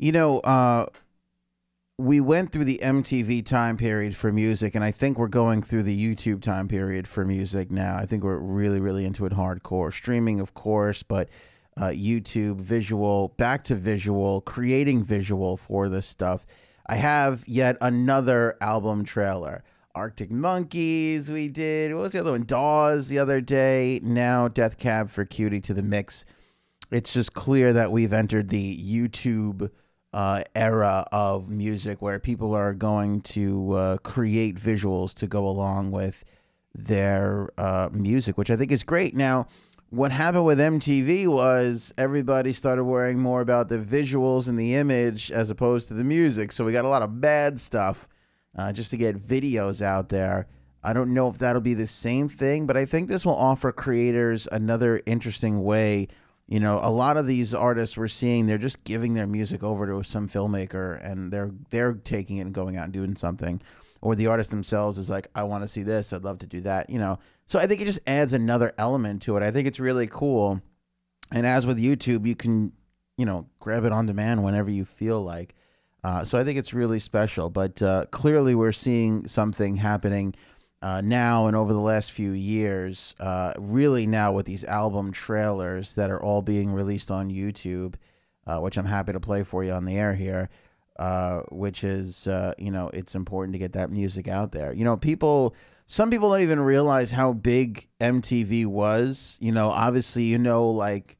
You know, we went through the MTV time period for music, and I think we're going through the YouTube time period for music now. I think we're really, really into it hardcore. Streaming, of course, but YouTube, visual, back to visual, creating visual for this stuff. I have yet another album trailer. Arctic Monkeys we did. What was the other one? Dawes the other day. Now Death Cab for Cutie to the mix. It's just clear that we've entered the YouTube era of music where people are going to create visuals to go along with their music, which I think is great. Now, what happened with MTV was everybody started worrying more about the visuals and the image as opposed to the music. So we got a lot of bad stuff just to get videos out there. I don't know if that'll be the same thing, but I think this will offer creators another interesting way. You know, a lot of these artists we're seeing, they're just giving their music over to some filmmaker and they're taking it and going out and doing something. Or the artist themselves is like, I want to see this. I'd love to do that, you know. So I think it just adds another element to it. I think it's really cool. And as with YouTube, you can, you know, grab it on demand whenever you feel like. So I think it's really special. But clearly we're seeing something happening now and over the last few years, really now with these album trailers that are all being released on YouTube, which I'm happy to play for you on the air here, which is, you know, it's important to get that music out there. You know, some people don't even realize how big MTV was. You know, obviously, you know, like,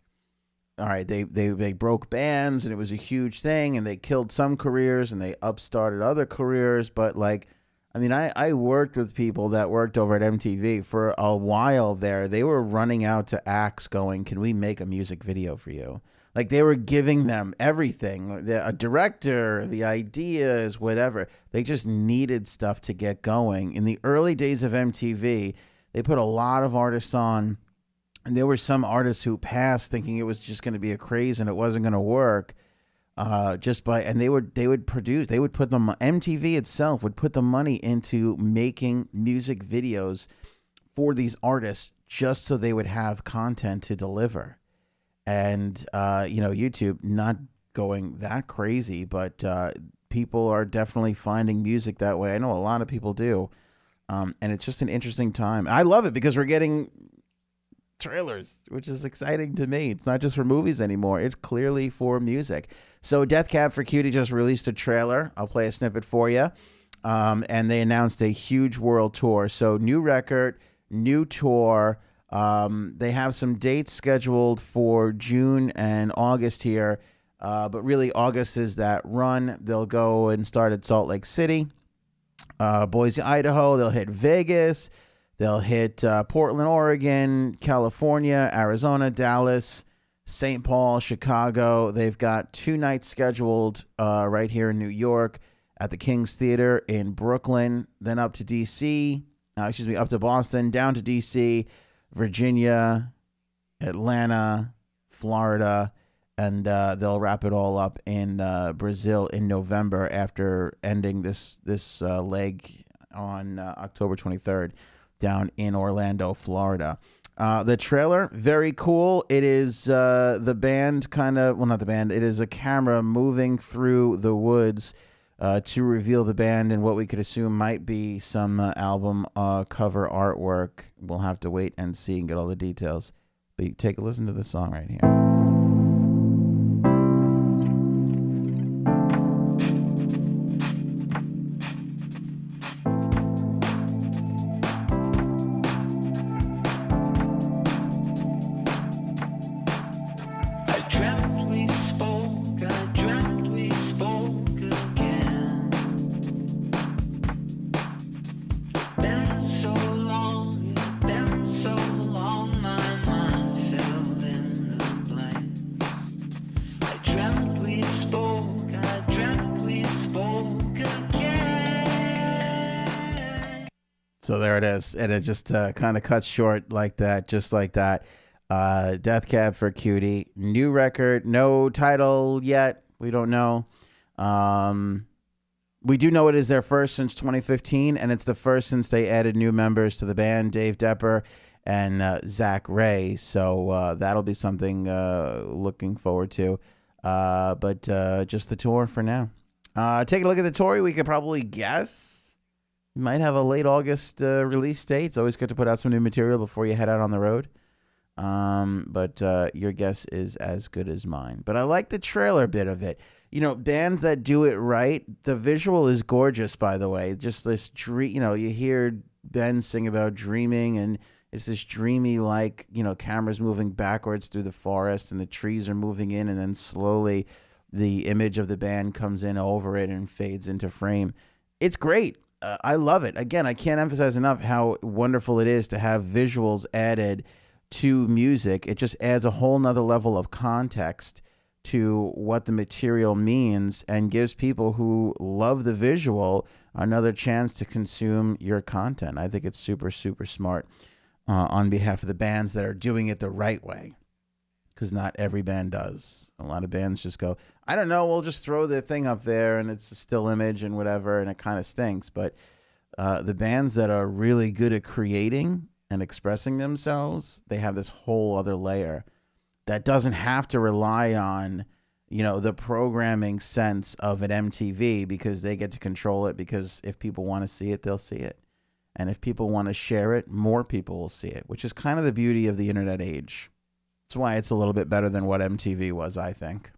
all right, they broke bands and it was a huge thing and they killed some careers and they upstarted other careers. But like, I mean, I worked with people that worked over at MTV for a while there. They were running out to acts going, can we make a music video for you? Like they were giving them everything, a director, the ideas, whatever. They just needed stuff to get going. In the early days of MTV, they put a lot of artists on. And there were some artists who passed thinking it was just going to be a craze and it wasn't going to work. And they would put them, MTV itself would put the money into making music videos for these artists just so they would have content to deliver. And, you know, YouTube not going that crazy, but people are definitely finding music that way. I know a lot of people do. And it's just an interesting time. I love it because we're getting trailers, which is exciting to me. It's not just for movies anymore. It's clearly for music. So Death Cab for Cutie just released a trailer. I'll play a snippet for you. And they announced a huge world tour. So new record, new tour. They have some dates scheduled for June and August here. But really August is that run. They'll go and start at Salt Lake City, Boise, Idaho. They'll hit Vegas. They'll hit Portland, Oregon, California, Arizona, Dallas, St. Paul, Chicago. They've got 2 nights scheduled right here in New York at the King's Theater in Brooklyn, then up to D.C., up to Boston, down to D.C., Virginia, Atlanta, Florida, and they'll wrap it all up in Brazil in November after ending this leg on October 23rd. Down in Orlando, Florida. The trailer, very cool. It is the band not the band. It is a camera moving through the woods to reveal the band and what we could assume might be some album cover artwork. We'll have to wait and see and get all the details. But you take a listen to this song right here. So there it is. And it just kind of cuts short like that, just like that. Death Cab for Cutie. New record. No title yet. We don't know. We do know it is their first since 2015, and it's the first since they added new members to the band, Dave Depper and Zach Ray. So that'll be something looking forward to. But just the tour for now. Take a look at the tour. We could probably guess. You might have a late August release date. It's always good to put out some new material before you head out on the road. But your guess is as good as mine. But I like the trailer bit of it. You know, bands that do it right, the visual is gorgeous, by the way. Just this dream, you know, you hear Ben sing about dreaming, and it's this dreamy, like, you know, cameras moving backwards through the forest and the trees are moving in, and then slowly the image of the band comes in over it and fades into frame. It's great. I love it. Again, I can't emphasize enough how wonderful it is to have visuals added to music. It just adds a whole nother level of context to what the material means and gives people who love the visual another chance to consume your content. I think it's super, super smart on behalf of the bands that are doing it the right way, because not every band does. A lot of bands just go, I don't know, we'll just throw the thing up there and it's a still image and whatever, and it kind of stinks. But the bands that are really good at creating and expressing themselves, they have this whole other layer that doesn't have to rely on, you know, the programming sense of an MTV, because they get to control it, because if people want to see it, they'll see it. And if people want to share it, more people will see it, which is kind of the beauty of the internet age. That's why it's a little bit better than what MTV was, I think.